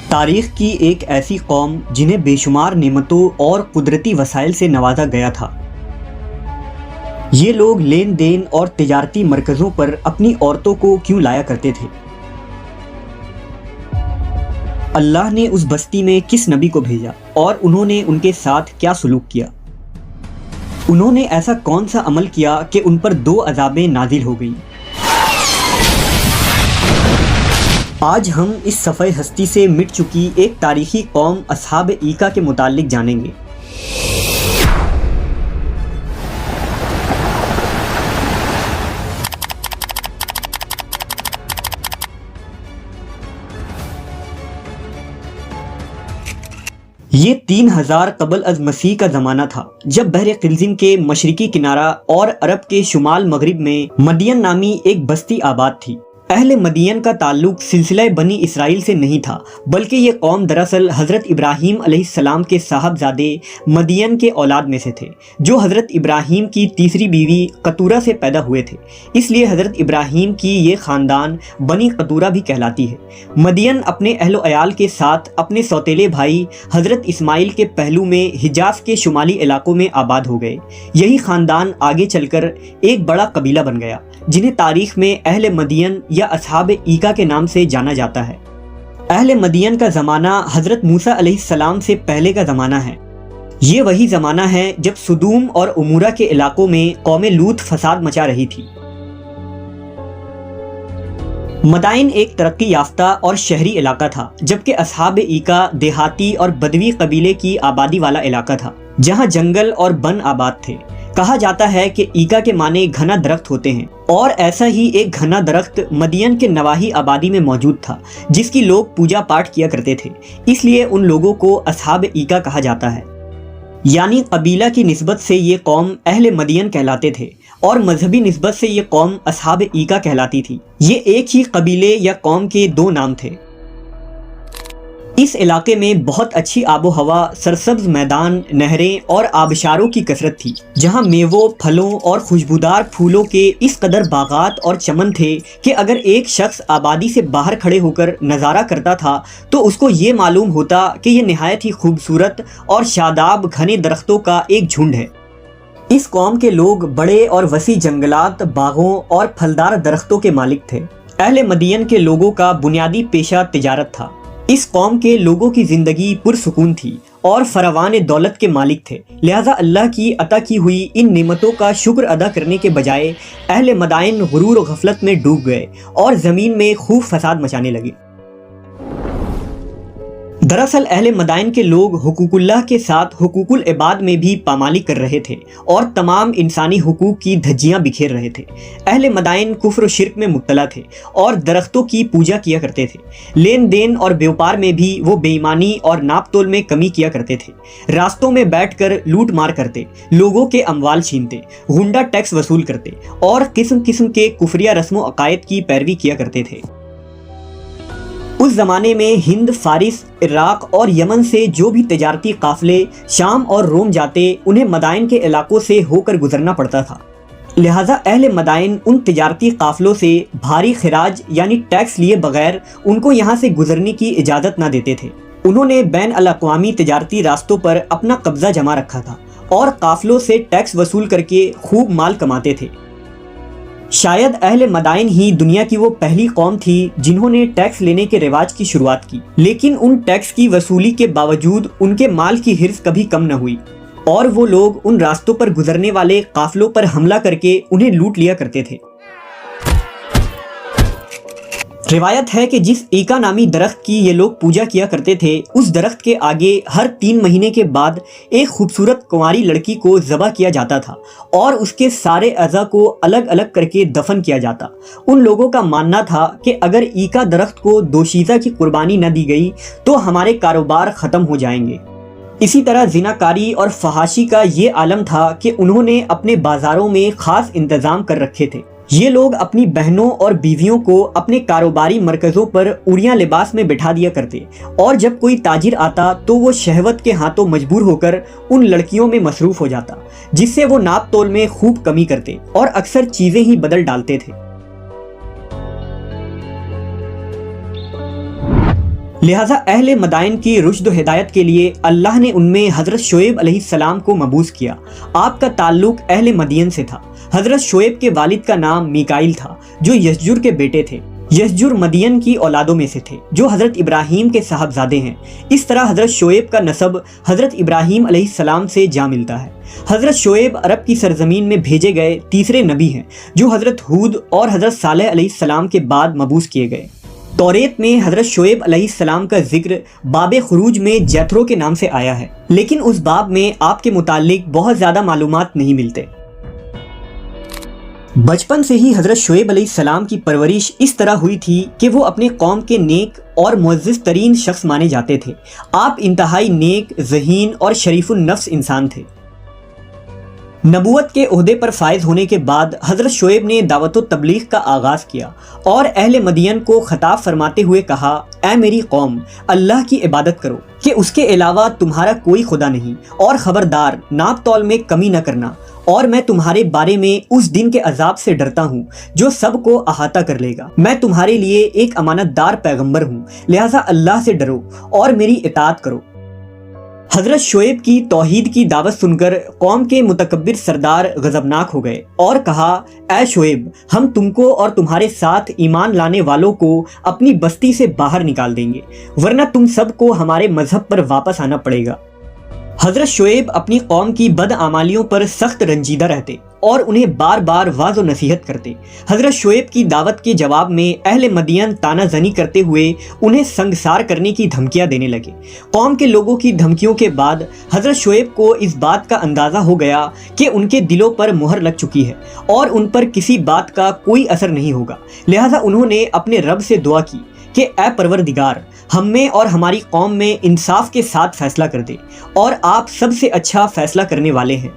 تاریخ کی ایک ایسی قوم جنہیں بے شمار نعمتوں اور قدرتی وسائل سے نوازا گیا تھا۔ یہ لوگ لین دین اور تجارتی مرکزوں پر اپنی عورتوں کو کیوں لایا کرتے تھے؟ اللہ نے اس بستی میں کس نبی کو بھیجا اور انہوں نے ان کے ساتھ کیا سلوک کیا؟ انہوں نے ایسا کون سا عمل کیا کہ ان پر 2 عذابیں نازل ہو گئیں؟ آج ہم اس صفحہ ہستی سے مٹ چکی ایک تاریخی قوم اصحاب ایکا کے متعلق جانیں گے۔ یہ 3000 قبل از مسیح کا زمانہ تھا جب بحر قلزم کے مشرقی کنارہ اور عرب کے شمال مغرب میں مدین نامی ایک بستی آباد تھی۔ اہل مدین کا تعلق سلسلہ بنی اسرائیل سے نہیں تھا، بلکہ یہ قوم دراصل حضرت ابراہیم علیہ السلام کے صاحبزادے مدین کے اولاد میں سے تھے، جو حضرت ابراہیم کی تیسری بیوی قطورہ سے پیدا ہوئے تھے۔ اس لیے حضرت ابراہیم کی یہ خاندان بنی قطورہ بھی کہلاتی ہے۔ مدین اپنے اہل و عیال کے ساتھ اپنے سوتیلے بھائی حضرت اسماعیل کے پہلو میں حجاز کے شمالی علاقوں میں آباد ہو گئے۔ یہی خاندان آگے چل کر ایک بڑا قبیلہ بن گیا، جنہیں تاریخ میں اہل مدین یا اصحاب ایکا کے نام سے جانا جاتا ہے۔ اہل مدین کا زمانہ حضرت موسیٰ علیہ السلام سے پہلے کا زمانہ ہے۔ یہ وہی زمانہ ہے جب سدوم اور عمورہ کے علاقوں میں قوم لوط فساد مچا رہی تھی۔ مدائن ایک ترقی یافتہ اور شہری علاقہ تھا، جبکہ اصحاب ایکا دیہاتی اور بدوی قبیلے کی آبادی والا علاقہ تھا، جہاں جنگل اور بن آباد تھے۔ کہا جاتا ہے کہ ایکا کے معنی گھنا درخت ہوتے ہیں، اور ایسا ہی ایک گھنا درخت مدین کے نواحی آبادی میں موجود تھا، جس کی لوگ پوجا پاٹ کیا کرتے تھے۔ اس لیے ان لوگوں کو اصحاب ایکا کہا جاتا ہے، یعنی قبیلہ کی نسبت سے یہ قوم اہل مدین کہلاتے تھے، اور مذہبی نسبت سے یہ قوم اصحاب ایکا کہلاتی تھی۔ یہ ایک ہی قبیلے یا قوم کے 2 نام تھے۔ اس علاقے میں بہت اچھی آب و ہوا، سرسبز میدان، نہریں اور آبشاروں کی کثرت تھی، جہاں میووں، پھلوں اور خوشبودار پھولوں کے اس قدر باغات اور چمن تھے کہ اگر ایک شخص آبادی سے باہر کھڑے ہو کر نظارہ کرتا تھا تو اس کو یہ معلوم ہوتا کہ یہ نہایت ہی خوبصورت اور شاداب گھنے درختوں کا ایک جھنڈ ہے۔ اس قوم کے لوگ بڑے اور وسیع جنگلات، باغوں اور پھلدار درختوں کے مالک تھے۔ اہل مدین کے لوگوں کا بنیادی پیشہ تجارت تھا۔ اس قوم کے لوگوں کی زندگی پرسکون تھی اور فراوان دولت کے مالک تھے، لہذا اللہ کی عطا کی ہوئی ان نعمتوں کا شکر ادا کرنے کے بجائے اہل مدائن غرور و غفلت میں ڈوب گئے اور زمین میں خوب فساد مچانے لگے۔ دراصل اہل مدائن کے لوگ حقوق اللہ کے ساتھ حقوق العباد میں بھی پامالی کر رہے تھے اور تمام انسانی حقوق کی دھجیاں بکھیر رہے تھے۔ اہل مدائن کفر و شرک میں مبتلا تھے اور درختوں کی پوجا کیا کرتے تھے۔ لین دین اور بیوپار میں بھی وہ بے ایمانی اور ناپ تول میں کمی کیا کرتے تھے۔ راستوں میں بیٹھ کر لوٹ مار کرتے، لوگوں کے اموال چھینتے، غنڈہ ٹیکس وصول کرتے اور قسم قسم کے کفریہ رسم و عقائد کی پیروی کیا کرتے تھے۔ اس زمانے میں ہند، فارس، عراق اور یمن سے جو بھی تجارتی قافلے شام اور روم جاتے، انہیں مدائن کے علاقوں سے ہو کر گزرنا پڑتا تھا، لہٰذا اہل مدائن ان تجارتی قافلوں سے بھاری خراج یعنی ٹیکس لیے بغیر ان کو یہاں سے گزرنے کی اجازت نہ دیتے تھے۔ انہوں نے بین الاقوامی تجارتی راستوں پر اپنا قبضہ جما رکھا تھا اور قافلوں سے ٹیکس وصول کر کے خوب مال کماتے تھے۔ شاید اہل مدائن ہی دنیا کی وہ پہلی قوم تھی جنہوں نے ٹیکس لینے کے رواج کی شروعات کی، لیکن ان ٹیکس کی وصولی کے باوجود ان کے مال کی حرص کبھی کم نہ ہوئی، اور وہ لوگ ان راستوں پر گزرنے والے قافلوں پر حملہ کر کے انہیں لوٹ لیا کرتے تھے۔ روایت ہے کہ جس ایکا نامی درخت کی یہ لوگ پوجا کیا کرتے تھے، اس درخت کے آگے ہر 3 مہینے کے بعد ایک خوبصورت کنواری لڑکی کو ذبح کیا جاتا تھا اور اس کے سارے اعضاء کو الگ الگ کر کے دفن کیا جاتا۔ ان لوگوں کا ماننا تھا کہ اگر ایکا درخت کو دوشیزہ کی قربانی نہ دی گئی تو ہمارے کاروبار ختم ہو جائیں گے۔ اسی طرح زناکاری اور فحاشی کا یہ عالم تھا کہ انہوں نے اپنے بازاروں میں خاص انتظام کر رکھے تھے۔ یہ لوگ اپنی بہنوں اور بیویوں کو اپنے کاروباری مرکزوں پر اوڑیاں لباس میں بٹھا دیا کرتے، اور جب کوئی تاجر آتا تو وہ شہوت کے ہاتھوں مجبور ہو کر ان لڑکیوں میں مصروف ہو جاتا، جس سے وہ ناپ تول میں خوب کمی کرتے اور اکثر چیزیں ہی بدل ڈالتے تھے۔ لہٰذا اہل مدائن کی رشد و ہدایت کے لیے اللہ نے ان میں حضرت شعیب علیہ السلام کو مبعوث کیا۔ آپ کا تعلق اہل مدین سے تھا۔ حضرت شعیب کے والد کا نام میکائیل تھا جو یشجر کے بیٹے تھے۔ یشجر مدین کی اولادوں میں سے تھے جو حضرت ابراہیم کے صاحبزادے ہیں۔ اس طرح حضرت شعیب کا نسب حضرت ابراہیم علیہ السلام سے جا ملتا ہے۔ حضرت شعیب عرب کی سرزمین میں بھیجے گئے تیسرے نبی ہیں جو حضرت ہود اور حضرت صالح علیہ السلام کے بعد مبعوث کیے گئے۔ توریت میں حضرت شعیب علیہ السلام کا ذکر باب خروج میں جیتھرو کے نام سے آیا ہے، لیکن اس باب میں آپ کے متعلق بہت زیادہ معلومات نہیں ملتے۔ بچپن سے ہی حضرت شعیب علیہ السلام کی پرورش اس طرح ہوئی تھی کہ وہ اپنے قوم کے نیک اور معزز ترین شخص مانے جاتے تھے۔ آپ انتہائی نیک، ذہین اور شریف النفس انسان تھے۔ نبوت کے عہدے پر فائز ہونے کے بعد حضرت شعیب نے دعوت و تبلیغ کا آغاز کیا اور اہل مدین کو خطاب فرماتے ہوئے کہا، اے میری قوم، اللہ کی عبادت کرو کہ اس کے علاوہ تمہارا کوئی خدا نہیں، اور خبردار ناپ تول میں کمی نہ کرنا، اور میں تمہارے بارے میں اس دن کے عذاب سے ڈرتا ہوں جو سب کو احاطہ کر لے گا۔ میں تمہارے لیے ایک امانت دار پیغمبر ہوں، لہٰذا اللہ سے ڈرو اور میری اطاعت کرو۔ حضرت شعیب کی توحید کی دعوت سن کر قوم کے متکبر سردار غضبناک ہو گئے اور کہا، اے شعیب، ہم تم کو اور تمہارے ساتھ ایمان لانے والوں کو اپنی بستی سے باہر نکال دیں گے، ورنہ تم سب کو ہمارے مذہب پر واپس آنا پڑے گا۔ حضرت شعیب اپنی قوم کی بدعمالیوں پر سخت رنجیدہ رہتے اور انہیں بار بار واعظ و نصیحت کرتے۔ حضرت شعیب کی دعوت کے جواب میں اہل مدین تانا زنی کرتے ہوئے انہیں سنگسار کرنے کی دھمکیاں دینے لگے۔ قوم کے لوگوں کی دھمکیوں کے بعد حضرت شعیب کو اس بات کا اندازہ ہو گیا کہ ان کے دلوں پر مہر لگ چکی ہے اور ان پر کسی بات کا کوئی اثر نہیں ہوگا، لہٰذا انہوں نے اپنے رب سے دعا کی کہ اے پروردگار، ہم میں اور ہماری قوم میں انصاف کے ساتھ فیصلہ کر دے، اور آپ سب سے اچھا فیصلہ کرنے والے ہیں۔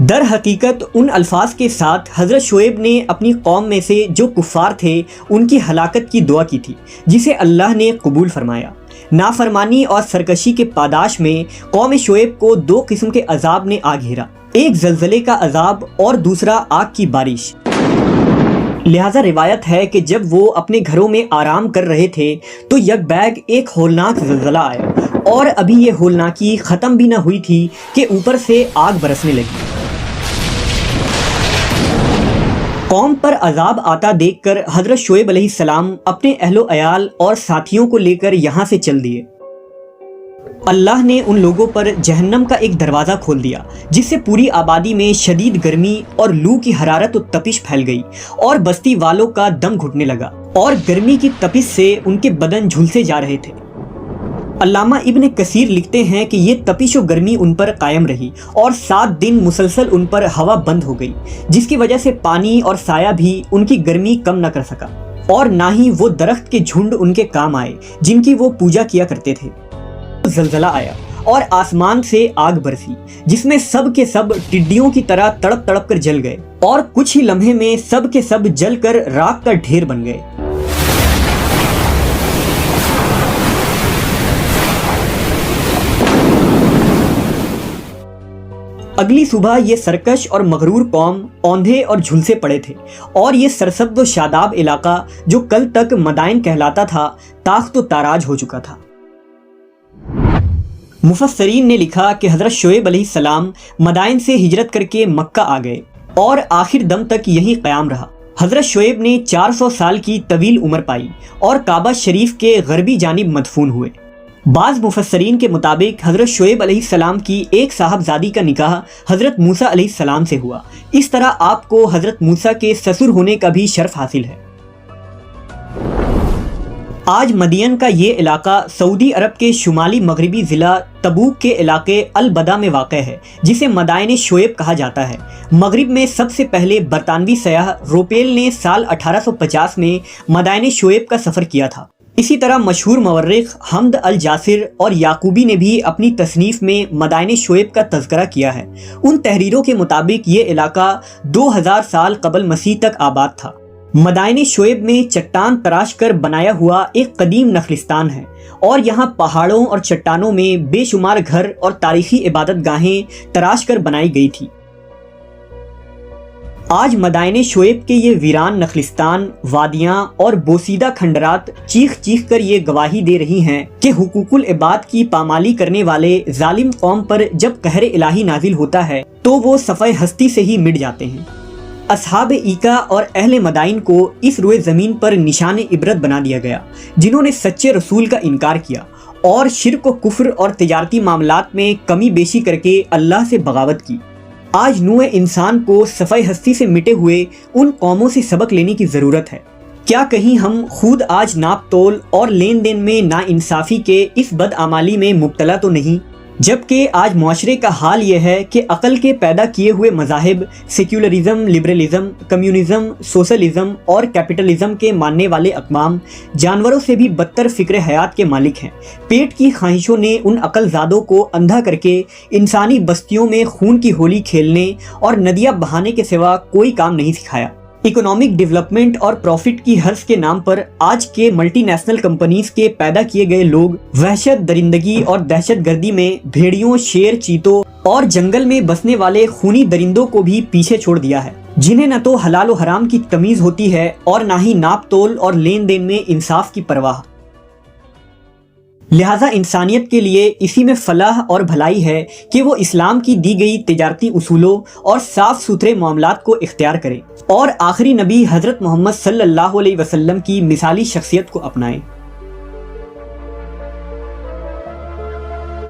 در حقیقت ان الفاظ کے ساتھ حضرت شعیب نے اپنی قوم میں سے جو کفار تھے ان کی ہلاکت کی دعا کی تھی، جسے اللہ نے قبول فرمایا۔ نافرمانی اور سرکشی کے پاداش میں قوم شعیب کو دو قسم کے عذاب نے آ گھیرا، ایک زلزلے کا عذاب اور دوسرا آگ کی بارش۔ لہٰذا روایت ہے کہ جب وہ اپنے گھروں میں آرام کر رہے تھے تو یک بیگ ایک ہولناک زلزلہ آیا، اور ابھی یہ ہولناکی ختم بھی نہ ہوئی تھی کہ اوپر سے آگ برسنے لگی۔ قوم پر عذاب آتا دیکھ کر حضرت شعیب علیہ السلام اپنے اہل و عیال اور ساتھیوں کو لے کر یہاں سے چل دیے۔ اللہ نے ان لوگوں پر جہنم کا ایک دروازہ کھول دیا، جس سے پوری آبادی میں شدید گرمی اور لو کی حرارت و تپش پھیل گئی، اور بستی والوں کا دم گھٹنے لگا، اور گرمی کی تپش سے ان کے بدن جھلسے جا رہے تھے۔ علامہ ابن کثیر لکھتے ہیں کہ یہ تپش و گرمی ان پر قائم رہی، اور 7 دن مسلسل ان پر ہوا بند ہو گئی، جس کی وجہ سے پانی اور سایہ بھی ان کی گرمی کم نہ کر سکا، اور نہ ہی وہ درخت کے جھنڈ ان کے کام آئے جن کی وہ پوجا کیا کرتے تھے۔ زلزلہ آیا اور آسمان سے آگ برسی، جس میں سب کے سب ٹڈیوں کی طرح تڑپ تڑپ کر جل گئے، اور کچھ ہی لمحے میں سب کے سب جل کر راکھ کا ڈھیر بن گئے۔ اگلی صبح یہ سرکش اور مغرور قوم اوندھے اور جھلسے پڑے تھے، اور یہ سرسبز و شاداب علاقہ جو کل تک مدائن کہلاتا تھا تاخت و تاراج ہو چکا تھا۔ مفسرین نے لکھا کہ حضرت شعیب علیہ السلام مدائن سے ہجرت کر کے مکہ آ گئے اور آخر دم تک یہی قیام رہا۔ حضرت شعیب نے 400 سال کی طویل عمر پائی اور کعبہ شریف کے غربی جانب مدفون ہوئے۔ بعض مفسرین کے مطابق حضرت شعیب علیہ السلام کی ایک صاحبزادی کا نکاح حضرت موسیٰ علیہ السلام سے ہوا، اس طرح آپ کو حضرت موسیٰ کے سسر ہونے کا بھی شرف حاصل ہے۔ آج مدین کا یہ علاقہ سعودی عرب کے شمالی مغربی ضلع تبوک کے علاقے البدا میں واقع ہے، جسے مدائن شعیب کہا جاتا ہے۔ مغرب میں سب سے پہلے برطانوی سیاح روپیل نے سال 1850 میں مدائن شعیب کا سفر کیا تھا۔ اسی طرح مشہور مورخ حمد الجاسر اور یعقوبی نے بھی اپنی تصنیف میں مدائن شعیب کا تذکرہ کیا ہے۔ ان تحریروں کے مطابق یہ علاقہ 2000 سال قبل مسیح تک آباد تھا۔ مدائن شعیب میں چٹان تراش کر بنایا ہوا ایک قدیم نخلستان ہے، اور یہاں پہاڑوں اور چٹانوں میں بے شمار گھر اور تاریخی عبادت گاہیں تراش کر بنائی گئی تھی۔ آج مدائن شعیب کے یہ ویران نخلستان، وادیاں اور بوسیدہ کھنڈرات چیخ چیخ کر یہ گواہی دے رہی ہیں کہ حقوق العباد کی پامالی کرنے والے ظالم قوم پر جب قہر الہی نازل ہوتا ہے تو وہ صفحہ ہستی سے ہی مٹ جاتے ہیں۔ اصحاب ایکا اور اہل مدائن کو اس روئے زمین پر نشان عبرت بنا دیا گیا، جنہوں نے سچے رسول کا انکار کیا اور شرک و کفر اور تجارتی معاملات میں کمی بیشی کر کے اللہ سے بغاوت کی۔ آج نوع انسان کو صفحہ ہستی سے مٹے ہوئے ان قوموں سے سبق لینے کی ضرورت ہے۔ کیا کہیں ہم خود آج ناپ تول اور لین دین میں ناانصافی کے اس بدعمالی میں مبتلا تو نہیں؟ جبکہ آج معاشرے کا حال یہ ہے کہ عقل کے پیدا کیے ہوئے مذاہب سیکولرزم، لبرلزم، کمیونزم، سوشلزم اور کیپٹلزم کے ماننے والے اقوام جانوروں سے بھی بدتر فکر حیات کے مالک ہیں۔ پیٹ کی خواہشوں نے ان عقل زادوں کو اندھا کر کے انسانی بستیوں میں خون کی ہولی کھیلنے اور ندیاں بہانے کے سوا کوئی کام نہیں سکھایا۔ اکنامک ڈیولپمنٹ اور پروفٹ کی حرص کے نام پر آج کے ملٹی نیشنل کمپنیز کے پیدا کیے گئے لوگ وحشت، درندگی اور دہشت گردی میں بھیڑیوں، شیر، چیتوں اور جنگل میں بسنے والے خونی درندوں کو بھی پیچھے چھوڑ دیا ہے، جنہیں نہ تو حلال و حرام کی تمیز ہوتی ہے اور نہ ہی ناپ تول اور لین دین میں انصاف کی پرواہ۔ لہٰذا انسانیت کے لیے اسی میں فلاح اور بھلائی ہے کہ وہ اسلام کی دی گئی تجارتی اصولوں اور صاف ستھرے معاملات کو اختیار کرے اور آخری نبی حضرت محمد صلی اللہ علیہ وسلم کی مثالی شخصیت کو اپنائیں۔